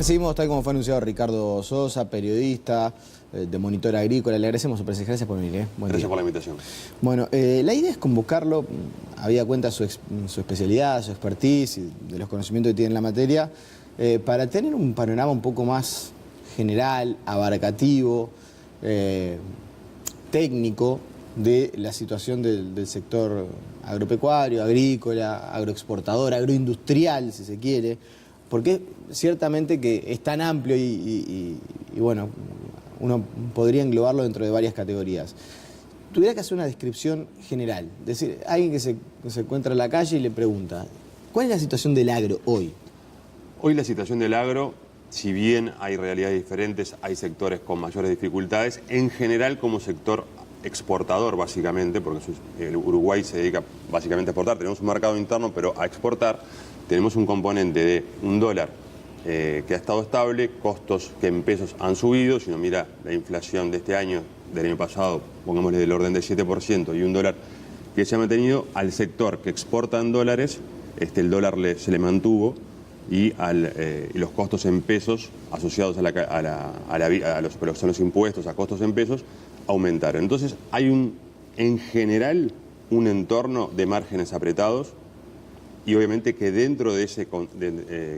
Recibimos, tal como fue anunciado, Ricardo Sosa, periodista de Monitor Agrícola. Le agradecemos su presencia. Gracias por venir. Gracias por la invitación. Bueno, la idea es convocarlo, habida cuenta su especialidad, su expertise y de los conocimientos que tiene en la materia, para tener un panorama un poco más general, abarcativo, técnico de la situación del sector agropecuario, agrícola, agroexportador, agroindustrial, si se quiere, porque ciertamente que es tan amplio y bueno, uno podría englobarlo dentro de varias categorías. Tuviera que hacer una descripción general, es decir, alguien que se encuentra en la calle y le pregunta, ¿cuál es la situación del agro hoy? Hoy la situación del agro, si bien hay realidades diferentes, hay sectores con mayores dificultades, en general como sector exportador básicamente, porque el Uruguay se dedica básicamente a exportar, tenemos un mercado interno, pero a exportar tenemos un componente de un dólar que ha estado estable, costos que en pesos han subido. Si uno mira la inflación de este año, del año pasado, pongámosle del orden del 7%, y un dólar que se ha mantenido, al sector que exporta en dólares, el dólar se le mantuvo y los costos en pesos asociados a los que son los impuestos, a costos en pesos, aumentaron. Entonces hay en general un entorno de márgenes apretados. Y obviamente que dentro de ese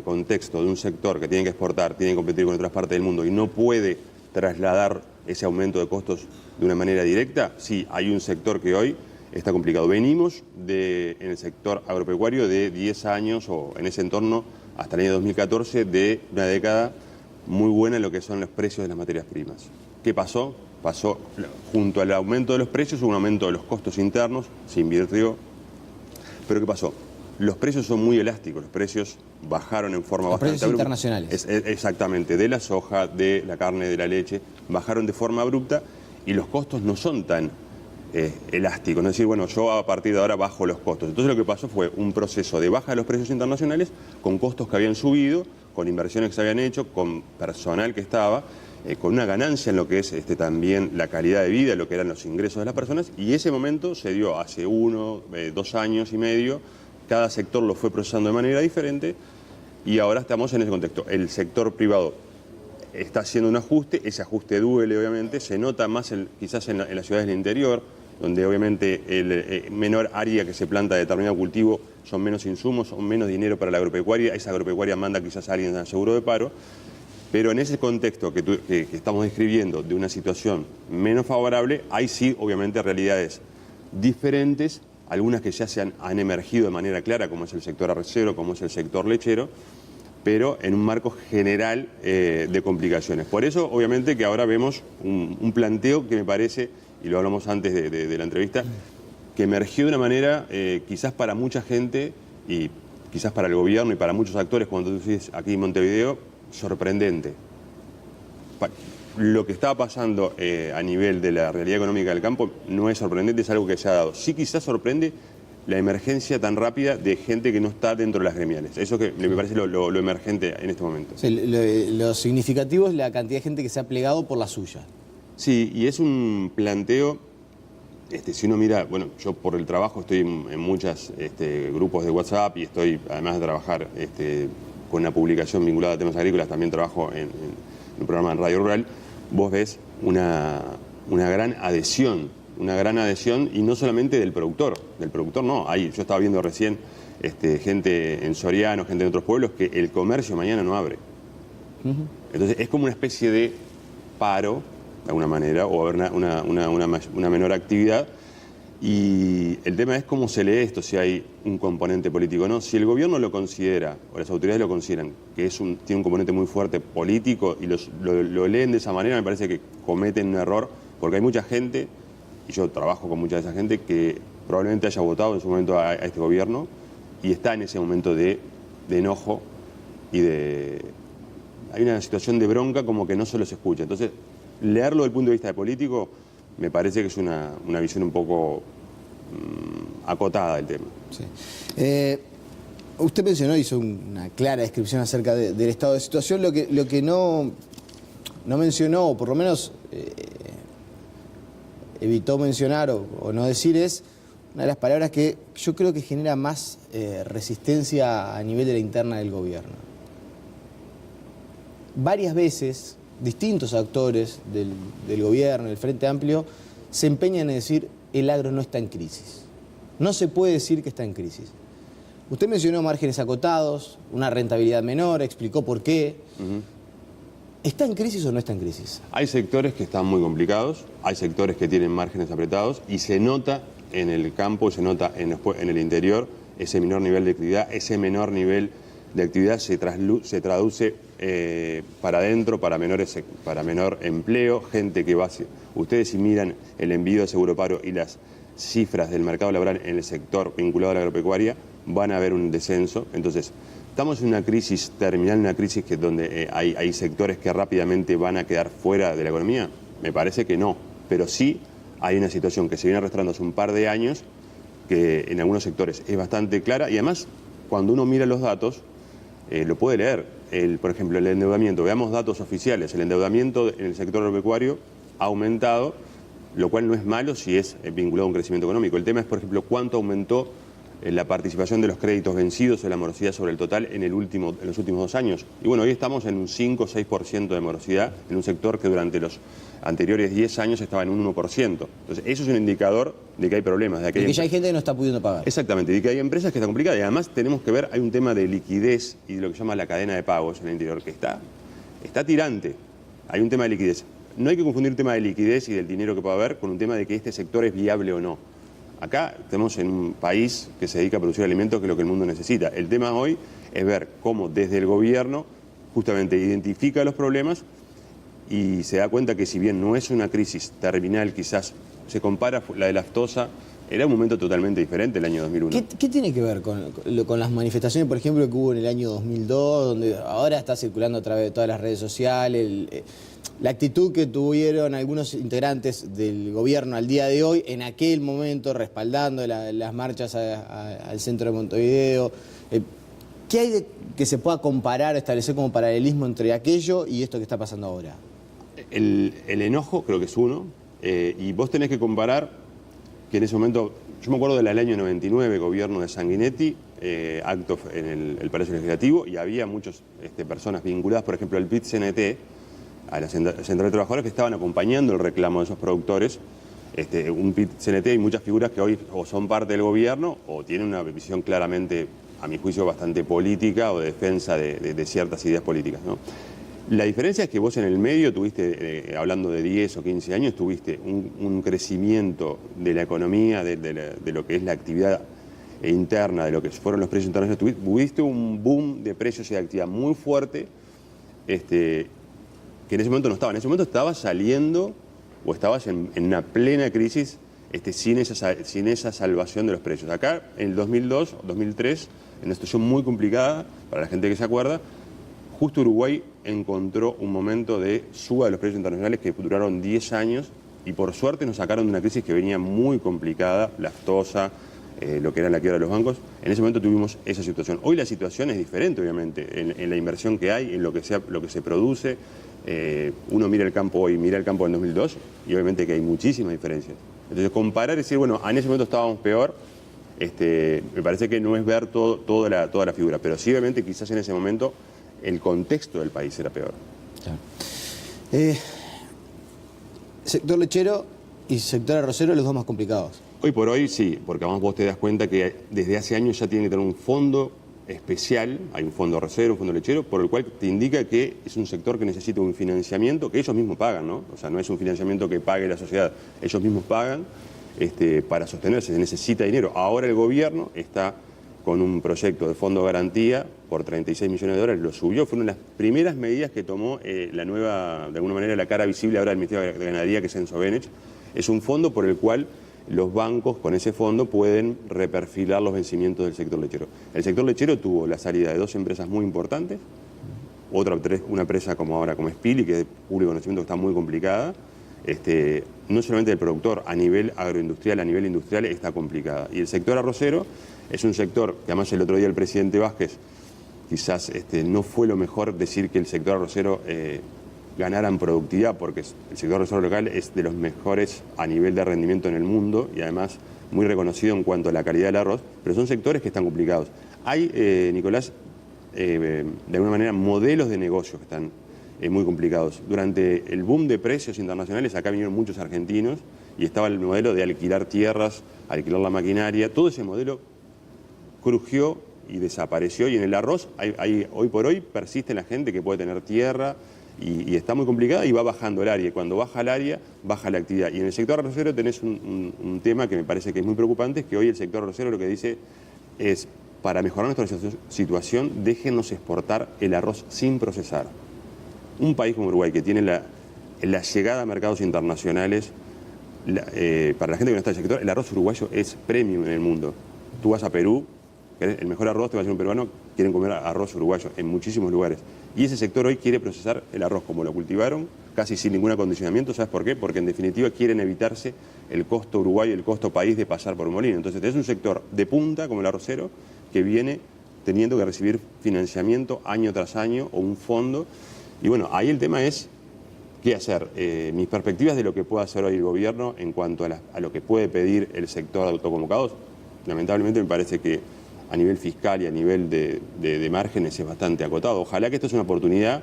contexto de un sector que tiene que exportar, tiene que competir con otras partes del mundo y no puede trasladar ese aumento de costos de una manera directa, sí, hay un sector que hoy está complicado. Venimos en el sector agropecuario de 10 años o en ese entorno hasta el año 2014 de una década muy buena en lo que son los precios de las materias primas. ¿Qué pasó? Pasó, junto al aumento de los precios, un aumento de los costos internos, se invirtió. ¿Pero qué pasó? Los precios son muy elásticos, los precios bajaron en forma bastante abrupta. Precios internacionales. Exactamente, de la soja, de la carne, de la leche, bajaron de forma abrupta y los costos no son tan elásticos. No es decir, bueno, yo a partir de ahora bajo los costos. Entonces lo que pasó fue un proceso de baja de los precios internacionales con costos que habían subido, con inversiones que se habían hecho, con personal que estaba, con una ganancia en lo que es también la calidad de vida, lo que eran los ingresos de las personas, y ese momento se dio hace 2 años y medio. Cada sector lo fue procesando de manera diferente y ahora estamos en ese contexto. El sector privado está haciendo un ajuste, ese ajuste duele obviamente, se nota más quizás en las ciudades del interior, donde obviamente el menor área que se planta de determinado cultivo son menos insumos, son menos dinero para la agropecuaria, esa agropecuaria manda quizás a alguien al seguro de paro, pero en ese contexto que estamos describiendo de una situación menos favorable, hay sí obviamente realidades diferentes, algunas que ya han emergido de manera clara, como es el sector arrocero, como es el sector lechero, pero en un marco general de complicaciones. Por eso, obviamente, que ahora vemos un planteo que me parece, y lo hablamos antes de la entrevista, que emergió de una manera, quizás para mucha gente, y quizás para el gobierno y para muchos actores, cuando tú dices aquí en Montevideo, sorprendente. Lo que estaba pasando a nivel de la realidad económica del campo no es sorprendente, es algo que se ha dado. Sí, quizás sorprende la emergencia tan rápida de gente que no está dentro de las gremiales. Eso que me parece lo emergente en este momento. Sí, lo significativo es la cantidad de gente que se ha plegado por la suya. Sí, y es un planteo, si uno mira, bueno, yo por el trabajo estoy en muchos grupos de WhatsApp y estoy, además de trabajar con una publicación vinculada a temas agrícolas, también trabajo en un programa en Radio Rural. Vos ves una gran adhesión, y no solamente del productor no, yo estaba viendo recién gente en Soriano, gente en otros pueblos, que el comercio mañana no abre. Entonces es como una especie de paro, de alguna manera, o haber una menor actividad, y el tema es cómo se lee esto, si hay un componente político o no. Si el gobierno lo considera, o las autoridades lo consideran, que tiene un componente muy fuerte político y lo leen de esa manera, me parece que cometen un error, porque hay mucha gente, y yo trabajo con mucha de esa gente, que probablemente haya votado en su momento a este gobierno y está en ese momento de enojo y hay una situación de bronca como que no se los escucha. Entonces, leerlo desde el punto de vista de político me parece que es una visión un poco acotada del tema. Sí. Usted mencionó, hizo una clara descripción acerca del estado de situación. Lo que no mencionó, o por lo menos evitó mencionar o no decir, es una de las palabras que yo creo que genera más resistencia a nivel de la interna del gobierno. varias veces distintos actores del gobierno, del Frente Amplio, se empeñan en decir el agro no está en crisis. No se puede decir que está en crisis. Usted mencionó márgenes acotados, una rentabilidad menor, explicó por qué. ¿Está en crisis o no está en crisis? Hay sectores que están muy complicados, hay sectores que tienen márgenes apretados y se nota en el campo, se nota en el interior ese menor nivel de actividad, ese menor nivel de actividad se traduce para adentro, para menor empleo, gente que va hacia... Ustedes si miran el envío de seguro paro y las cifras del mercado laboral en el sector vinculado a la agropecuaria, van a haber un descenso. Entonces, ¿estamos en una crisis terminal, una crisis donde hay sectores que rápidamente van a quedar fuera de la economía? Me parece que no, pero sí hay una situación que se viene arrastrando hace un par de años, que en algunos sectores es bastante clara, y además, cuando uno mira los datos, lo puede leer. Por ejemplo, el endeudamiento, veamos datos oficiales, el endeudamiento en el sector agropecuario ha aumentado, lo cual no es malo si es vinculado a un crecimiento económico. El tema es, por ejemplo, cuánto aumentó la participación de los créditos vencidos o la morosidad sobre el total en los últimos 2 años. Y bueno, hoy estamos en un 5 o 6% de morosidad en un sector que durante los anteriores 10 años estaba en un 1%. Entonces, eso es un indicador de que hay problemas. De que ya hay gente que no está pudiendo pagar. Exactamente, de que hay empresas que están complicadas. Y además tenemos que ver, hay un tema de liquidez y de lo que se llama la cadena de pagos en el interior, que está tirante. Hay un tema de liquidez. No hay que confundir el tema de liquidez y del dinero que pueda haber con un tema de que este sector es viable o no. Acá estamos en un país que se dedica a producir alimentos, que es lo que el mundo necesita. El tema hoy es ver cómo desde el gobierno justamente identifica los problemas y se da cuenta que si bien no es una crisis terminal, quizás se compara la de la aftosa, era un momento totalmente diferente el año 2001. ¿Qué tiene que ver con las manifestaciones, por ejemplo, que hubo en el año 2002, donde ahora está circulando a través de todas las redes sociales, la actitud que tuvieron algunos integrantes del gobierno al día de hoy, en aquel momento respaldando las marchas al centro de Montevideo? ¿Qué hay que se pueda comparar, establecer como paralelismo entre aquello y esto que está pasando ahora? El enojo creo que es uno, y vos tenés que comparar que en ese momento, yo me acuerdo del año 99, gobierno de Sanguinetti, acto en el Palacio Legislativo, y había muchas personas vinculadas, por ejemplo, al PIT-CNT, a la Central de Trabajadores, que estaban acompañando el reclamo de esos productores. Un PIT-CNT y muchas figuras que hoy o son parte del gobierno o tienen una visión claramente, a mi juicio, bastante política o de defensa de ciertas ideas políticas, ¿no? La diferencia es que vos en el medio tuviste, hablando de 10 o 15 años, tuviste un crecimiento de la economía, de lo que es la actividad interna, de lo que fueron los precios internacionales. Tuviste un boom de precios y de actividad muy fuerte, que en ese momento no estaba. En ese momento estabas saliendo o estabas en una plena crisis sin esa salvación de los precios. Acá, en el 2002, 2003, en una situación muy complicada, para la gente que se acuerda, justo Uruguay encontró un momento de suba de los precios internacionales que duraron 10 años y por suerte nos sacaron de una crisis que venía muy complicada, la aftosa, lo que era la quiebra de los bancos. En ese momento tuvimos esa situación. Hoy la situación es diferente, obviamente, en la inversión que hay, en lo que se produce. Uno mira el campo hoy, mira el campo del 2002 y obviamente que hay muchísimas diferencias. Entonces comparar y decir, bueno, en ese momento estábamos peor, me parece que no es ver toda la figura, pero sí obviamente quizás en ese momento el contexto del país era peor. Claro. Sector lechero y sector arrocero, los dos más complicados. Hoy por hoy sí, porque vos te das cuenta que desde hace años ya tienen que tener un fondo especial, hay un fondo arrocero, un fondo lechero, por el cual te indica que es un sector que necesita un financiamiento que ellos mismos pagan, ¿no? O sea, no es un financiamiento que pague la sociedad, ellos mismos pagan para sostenerse, se necesita dinero. Ahora el gobierno está con un proyecto de fondo de garantía por 36 millones de dólares, lo subió, fue una de las primeras medidas que tomó la nueva, de alguna manera, la cara visible ahora del Ministerio de Ganadería, que es Enzo Benech. Es un fondo por el cual los bancos con ese fondo pueden reperfilar los vencimientos del sector lechero. El sector lechero tuvo la salida de 2 empresas muy importantes, una empresa como ahora como Spili, que es de público conocimiento, que está muy complicada. No solamente el productor, a nivel agroindustrial, a nivel industrial está complicada. Y el sector arrocero es un sector que además el otro día el presidente Vázquez quizás no fue lo mejor decir que el sector arrocero ganara en productividad, porque el sector arrocero local es de los mejores a nivel de rendimiento en el mundo y además muy reconocido en cuanto a la calidad del arroz, pero son sectores que están complicados. Hay, Nicolás, de alguna manera modelos de negocio que están muy complicados. Durante el boom de precios internacionales, acá vinieron muchos argentinos y estaba el modelo de alquilar tierras, alquilar la maquinaria. Todo ese modelo crujió y desapareció. Y en el arroz, hoy por hoy, persiste la gente que puede tener tierra y está muy complicada y va bajando el área. Y cuando baja el área, baja la actividad. Y en el sector arrocero tenés un tema que me parece que es muy preocupante, es que hoy el sector arrocero lo que dice es: para mejorar nuestra situación, déjenos exportar el arroz sin procesar. Un país como Uruguay, que tiene la llegada a mercados internacionales, para la gente que no está en el sector, el arroz uruguayo es premium en el mundo. Tú vas a Perú, el mejor arroz te va a hacer un peruano, quieren comer arroz uruguayo en muchísimos lugares. Y ese sector hoy quiere procesar el arroz como lo cultivaron, casi sin ningún acondicionamiento. ¿Sabes por qué? Porque en definitiva quieren evitarse el costo uruguayo, el costo país de pasar por un molino. Entonces tenés un sector de punta como el arrocero que viene teniendo que recibir financiamiento año tras año o un fondo. Y bueno, ahí el tema es qué hacer. Mis perspectivas de lo que puede hacer hoy el gobierno en cuanto a lo que puede pedir el sector de autoconvocados, lamentablemente me parece que a nivel fiscal y a nivel de márgenes es bastante acotado. Ojalá que esto sea una oportunidad,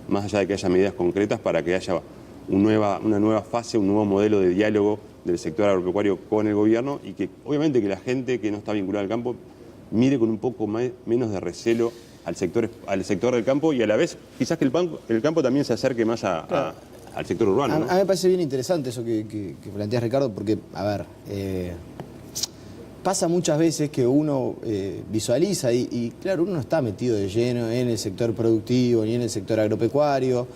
más allá de que haya medidas concretas, para que haya una nueva fase, un nuevo modelo de diálogo del sector agropecuario con el gobierno y que obviamente que la gente que no está vinculada al campo mire con un poco menos de recelo al sector del campo y a la vez quizás que el campo también se acerque más al sector urbano, ¿no? A mí me parece bien interesante eso que planteas, Ricardo, porque, a ver, pasa muchas veces que uno visualiza y claro, uno no está metido de lleno en el sector productivo ni en el sector agropecuario.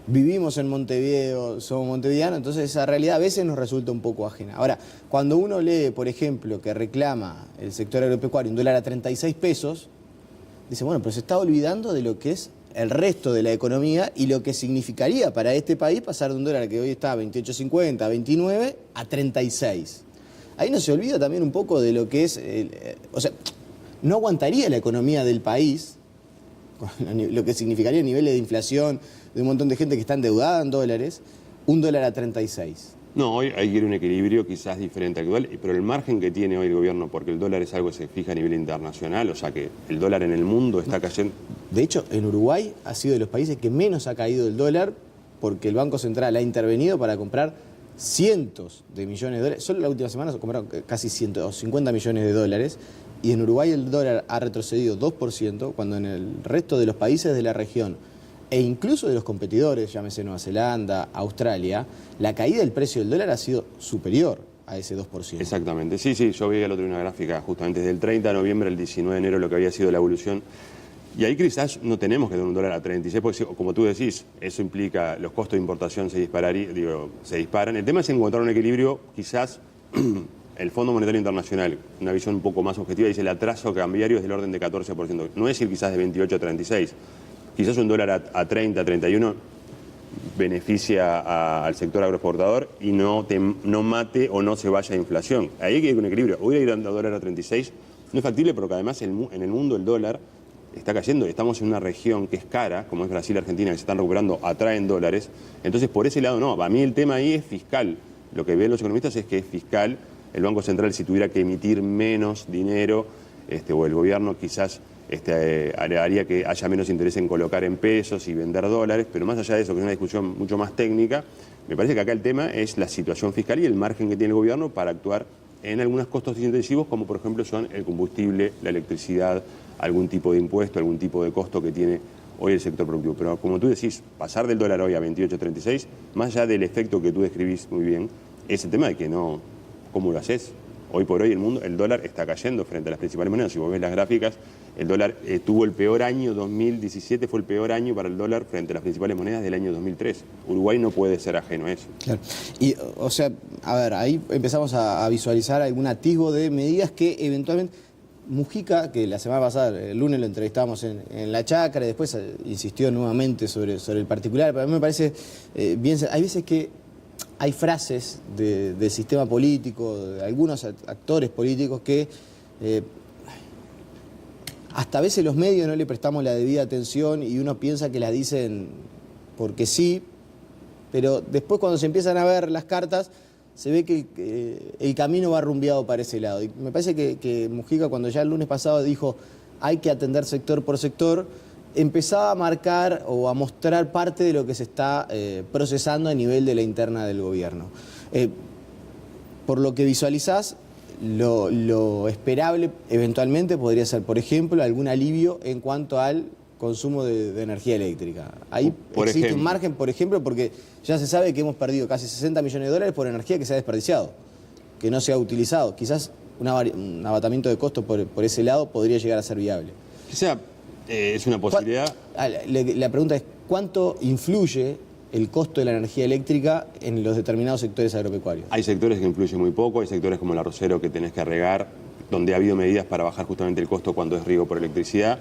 Vivimos en Montevideo, somos montevideanos, entonces esa realidad a veces nos resulta un poco ajena. Ahora, cuando uno lee, por ejemplo, que reclama el sector agropecuario un dólar a 36 pesos, dice, bueno, pero se está olvidando de lo que es el resto de la economía y lo que significaría para este país pasar de un dólar que hoy está a 28.50, a 29, a 36. Ahí no se olvida también un poco de lo que es, o sea, no aguantaría la economía del país, lo que significaría el nivel de inflación de un montón de gente que está endeudada en dólares, un dólar a 36. No, hoy hay que ir a un equilibrio quizás diferente al actual, pero el margen que tiene hoy el gobierno, porque el dólar es algo que se fija a nivel internacional, o sea que el dólar en el mundo está cayendo. De hecho, en Uruguay ha sido de los países que menos ha caído el dólar porque el Banco Central ha intervenido para comprar cientos de millones de dólares. Solo la última semana se compraron casi 150 millones de dólares y en Uruguay el dólar ha retrocedido 2%, cuando en el resto de los países de la región e incluso de los competidores, llámese Nueva Zelanda, Australia, la caída del precio del dólar ha sido superior a ese 2%. Exactamente, sí, yo vi el otro día una gráfica justamente desde el 30 de noviembre al 19 de enero lo que había sido la evolución. Y ahí quizás no tenemos que tener un dólar a 36, porque como tú decís, eso implica los costos de importación se disparan. El tema es encontrar un equilibrio, quizás el Fondo Monetario Internacional, una visión un poco más objetiva, dice el atraso cambiario es del orden de 14%. No es ir quizás de 28 a 36. Quizás un dólar a 30, 31 beneficia al sector agroexportador y no mate o no se vaya a inflación. Ahí hay que ir con equilibrio. Hoy ir a dólar a 36 no es factible porque además en el mundo el dólar está cayendo. Estamos en una región que es cara, como es Brasil, Argentina, que se están recuperando, atraen dólares. Entonces, por ese lado no. Para mí el tema ahí es fiscal. Lo que ven los economistas es que es fiscal. El Banco Central, si tuviera que emitir menos dinero, o el gobierno quizás haría que haya menos interés en colocar en pesos y vender dólares, pero más allá de eso, que es una discusión mucho más técnica, me parece que acá el tema es la situación fiscal y el margen que tiene el gobierno para actuar en algunos costos intensivos, como por ejemplo son el combustible, la electricidad, algún tipo de impuesto, algún tipo de costo que tiene hoy el sector productivo. Pero como tú decís, pasar del dólar hoy a 28.36, más allá del efecto que tú describís muy bien, es el tema de que no, ¿cómo lo haces? Hoy por hoy el dólar está cayendo frente a las principales monedas. Si vos ves las gráficas, el dólar tuvo el peor año, 2017 fue el peor año para el dólar frente a las principales monedas del año 2003. Uruguay no puede ser ajeno a eso. Claro. Y, o sea, a ver, ahí empezamos a visualizar algún atisbo de medidas que eventualmente Mujica, que la semana pasada, el lunes lo entrevistamos en La Chácara y después insistió nuevamente sobre el particular, pero a mí me parece bien, hay veces que hay frases del sistema político, de algunos actores políticos que hasta a veces los medios no le prestamos la debida atención y uno piensa que las dicen porque sí, pero después cuando se empiezan a ver las cartas se ve que el camino va rumbeado para ese lado. Y me parece que Mujica, cuando ya el lunes pasado dijo hay que atender sector por sector, empezaba a marcar o a mostrar parte de lo que se está procesando a nivel de la interna del gobierno. Por lo que visualizás, lo esperable eventualmente podría ser, por ejemplo, algún alivio en cuanto al consumo de energía eléctrica. Ahí existe un margen, por ejemplo, porque ya se sabe que hemos perdido casi 60 millones de dólares por energía que se ha desperdiciado, que no se ha utilizado. Quizás un abatamiento de costos por ese lado podría llegar a ser viable. Quizá es una posibilidad. La pregunta es, ¿cuánto influye el costo de la energía eléctrica en los determinados sectores agropecuarios? Hay sectores que influyen muy poco, hay sectores como el arrocero que tenés que regar, donde ha habido medidas para bajar justamente el costo cuando es riego por electricidad.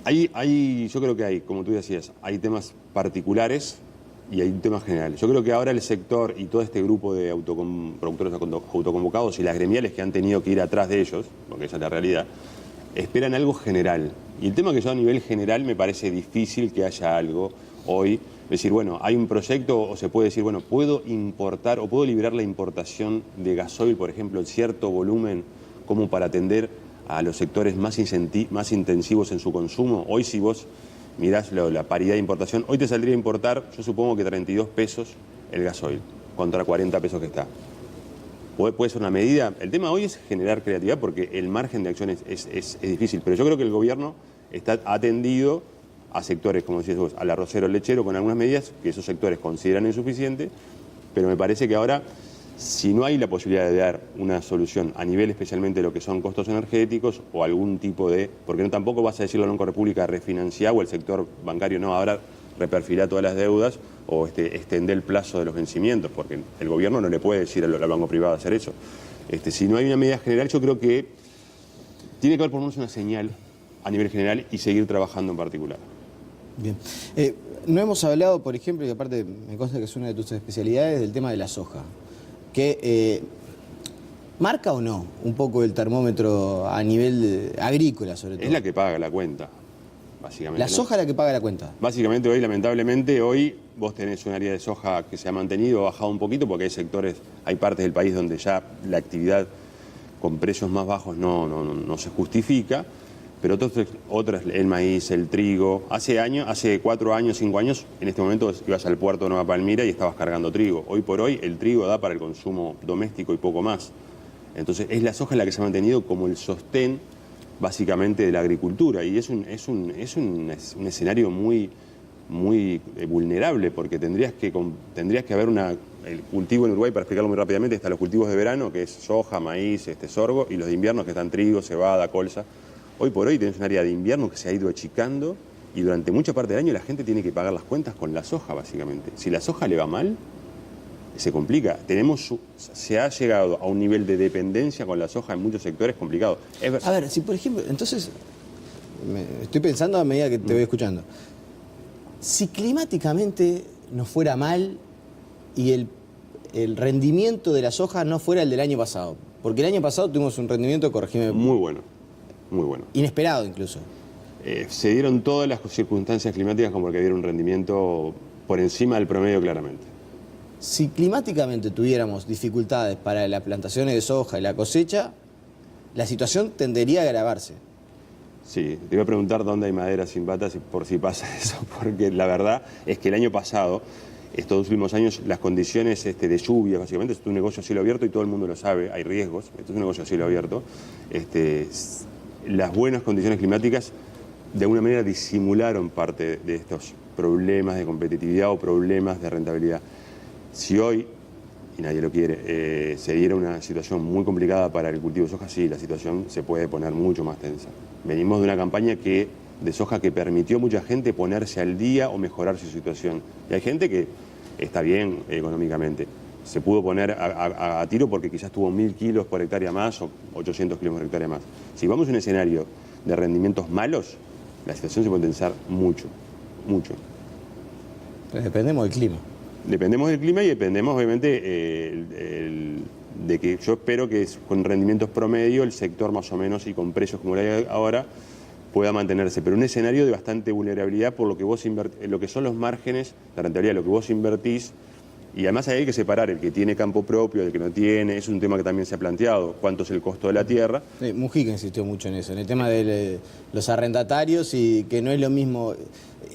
Yo creo que hay, como tú decías, hay temas particulares y hay temas generales. Yo creo que ahora el sector y todo este grupo de productores autoconvocados y las gremiales que han tenido que ir atrás de ellos, porque esa es la realidad, esperan algo general. Y el tema que yo a nivel general me parece difícil que haya algo hoy. Decir, bueno, hay un proyecto o se puede decir, bueno, puedo importar o puedo liberar la importación de gasoil, por ejemplo, en cierto volumen como para atender a los sectores más intensivos en su consumo. Hoy si vos mirás la paridad de importación, hoy te saldría a importar, yo supongo que 32 pesos el gasoil, contra 40 pesos que está. Puede ser una medida. El tema hoy es generar creatividad porque el margen de acción es difícil, pero yo creo que el gobierno está atendido a sectores, como decías vos, al arrocero, al lechero, con algunas medidas que esos sectores consideran insuficientes, pero me parece que ahora, si no hay la posibilidad de dar una solución a nivel especialmente de lo que son costos energéticos o algún tipo de... Porque no tampoco vas a decirle a la Banco República refinanciar o el sector bancario no, ahora reperfilar todas las deudas o extender el plazo de los vencimientos, porque el gobierno no le puede decir al banco privado hacer eso. Si no hay una medida general, yo creo que tiene que haber por lo menos una señal a nivel general y seguir trabajando en particular. Bien. No hemos hablado, por ejemplo, y aparte me consta que es una de tus especialidades, del tema de la soja, que marca o no un poco el termómetro a nivel agrícola, sobre todo. Es la que paga la cuenta, básicamente. La soja es la que paga la cuenta. Básicamente hoy, lamentablemente, hoy vos tenés un área de soja que se ha mantenido, ha bajado un poquito, porque hay sectores, hay partes del país donde ya la actividad con precios más bajos no se justifica. Pero otras, el maíz, el trigo, hace 4 años, 5 años, en este momento ibas al puerto de Nueva Palmira y estabas cargando trigo. Hoy por hoy el trigo da para el consumo doméstico y poco más. Entonces es la soja la que se ha mantenido como el sostén básicamente de la agricultura y es un escenario muy vulnerable porque tendrías que haber el cultivo en Uruguay, para explicarlo muy rápidamente, están los cultivos de verano, que es soja, maíz, sorgo, y los de invierno que están trigo, cebada, colza. Hoy por hoy tenés un área de invierno que se ha ido achicando y durante mucha parte del año la gente tiene que pagar las cuentas con la soja, básicamente. Si la soja le va mal, se complica. Se ha llegado a un nivel de dependencia con la soja en muchos sectores complicado. A ver, si por ejemplo, entonces, estoy pensando a medida que te voy escuchando. Si climáticamente nos fuera mal y el rendimiento de la soja no fuera el del año pasado, porque el año pasado tuvimos un rendimiento, corregime... Muy bueno. Muy bueno. Inesperado incluso. Se dieron todas las circunstancias climáticas como que dieron un rendimiento por encima del promedio claramente. Si climáticamente tuviéramos dificultades para las plantaciones de soja y la cosecha, la situación tendería a agravarse. Sí, te iba a preguntar dónde hay madera sin patas por si pasa eso, porque la verdad es que el año pasado, estos últimos años, las condiciones de lluvia, básicamente, esto es un negocio a cielo abierto y todo el mundo lo sabe, hay riesgos, esto es un negocio a cielo abierto. Las buenas condiciones climáticas de alguna manera disimularon parte de estos problemas de competitividad o problemas de rentabilidad. Si hoy, y nadie lo quiere, se diera una situación muy complicada para el cultivo de soja, sí, la situación se puede poner mucho más tensa. Venimos de una campaña de soja que permitió a mucha gente ponerse al día o mejorar su situación. Y hay gente que está bien económicamente. Se pudo poner a tiro porque quizás tuvo 1000 kilos por hectárea más o 800 kilos por hectárea más. Si vamos a un escenario de rendimientos malos, la situación se puede tensar mucho, mucho. Pues dependemos del clima. Dependemos del clima y dependemos obviamente de que yo espero que con rendimientos promedio el sector más o menos y con precios como lo hay ahora pueda mantenerse, pero un escenario de bastante vulnerabilidad por lo que lo que son los márgenes, la rentabilidad, lo que vos invertís Y además hay que separar el que tiene campo propio del que no tiene. Es un tema que también se ha planteado. ¿Cuánto es el costo de la tierra? Mujica insistió mucho en eso, en el tema de los arrendatarios y que no es lo mismo.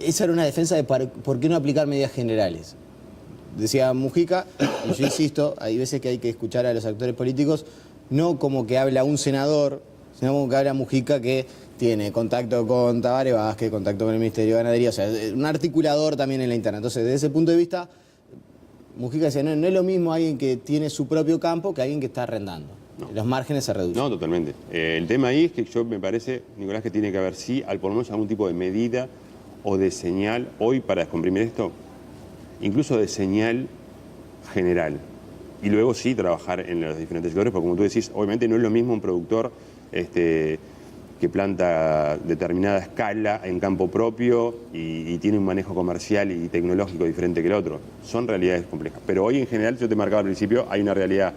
Esa era una defensa de por qué no aplicar medidas generales. Decía Mujica, y yo insisto, hay veces que hay que escuchar a los actores políticos, no como que habla un senador, sino como que habla Mujica que tiene contacto con Tabaré Vázquez, contacto con el Ministerio de Ganadería, o sea, un articulador también en la interna. Entonces, desde ese punto de vista, Mujica decía, no es lo mismo alguien que tiene su propio campo que alguien que está arrendando. No. Los márgenes se reducen. No, totalmente. El tema ahí es que yo me parece, Nicolás, que tiene que haber sí, por lo menos algún tipo de medida o de señal hoy para descomprimir esto, incluso de señal general. Y luego sí trabajar en los diferentes sectores, porque como tú decís, obviamente no es lo mismo un productor que planta determinada escala en campo propio y tiene un manejo comercial y tecnológico diferente que el otro. Son realidades complejas. Pero hoy en general, yo te marcaba al principio, hay una realidad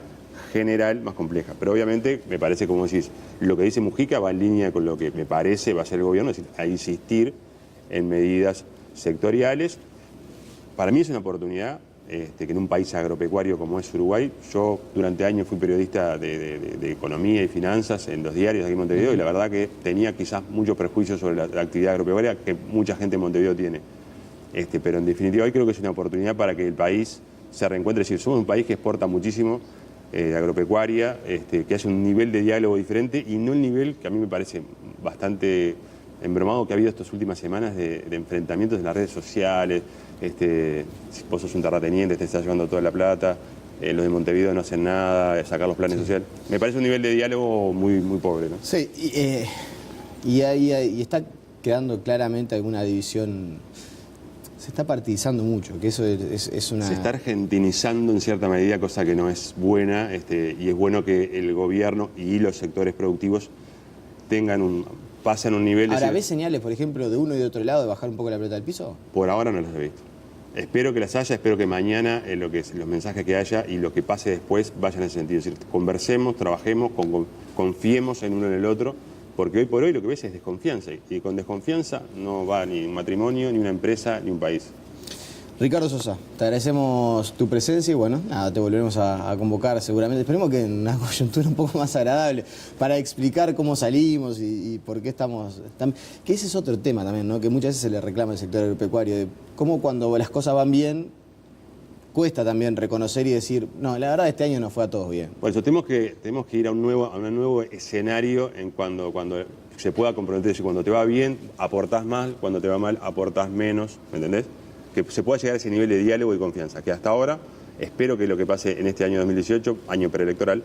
general más compleja. Pero obviamente, me parece, como decís, lo que dice Mujica va en línea con lo que me parece va a hacer el gobierno, es decir, a insistir en medidas sectoriales. Para mí es una oportunidad que en un país agropecuario como es Uruguay, yo durante años fui periodista de economía y finanzas en los diarios aquí en Montevideo y la verdad que tenía quizás muchos prejuicios sobre la actividad agropecuaria que mucha gente en Montevideo tiene. Pero en definitiva hoy creo que es una oportunidad para que el país se reencuentre. Es decir, somos un país que exporta muchísimo de agropecuaria, que hace un nivel de diálogo diferente y no el nivel que a mí me parece bastante embromado que ha habido estas últimas semanas de enfrentamientos en las redes sociales. Si vos sos un terrateniente, te estás llevando toda la plata, los de Montevideo no hacen nada, sacar los planes sociales. Me parece un nivel de diálogo muy, muy pobre, ¿no? Sí, y está quedando claramente alguna división. Se está partidizando mucho, que eso es una... Se está argentinizando en cierta medida, cosa que no es buena, y es bueno que el gobierno y los sectores productivos pasen un nivel... Ahora, ¿ves señales, por ejemplo, de uno y de otro lado de bajar un poco la pelota al piso? Por ahora no las he visto. Espero que las haya, espero que mañana los mensajes que haya y lo que pase después vayan en ese sentido. Es decir, conversemos, trabajemos, confiemos en uno en el otro, porque hoy por hoy lo que ves es desconfianza. Y con desconfianza no va ni un matrimonio, ni una empresa, ni un país. Ricardo Sosa, te agradecemos tu presencia y bueno, nada, te volveremos a convocar seguramente. Esperemos que en una coyuntura un poco más agradable para explicar cómo salimos y por qué estamos... Que ese es otro tema también, ¿no? Que muchas veces se le reclama al sector agropecuario, de cómo cuando las cosas van bien, cuesta también reconocer y decir, no, la verdad este año no fue a todos bien. Por eso tenemos que ir a un nuevo escenario en cuando se pueda comprometer. Si cuando te va bien, aportás más, cuando te va mal, aportás menos, ¿me entendés? Que se pueda llegar a ese nivel de diálogo y confianza, que hasta ahora espero que lo que pase en este año 2018, año preelectoral,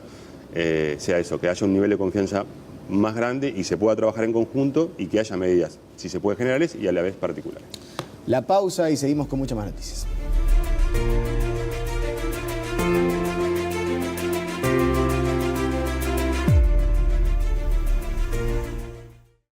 sea eso, que haya un nivel de confianza más grande y se pueda trabajar en conjunto y que haya medidas, si se puede, generales y a la vez particulares. La pausa y seguimos con muchas más noticias.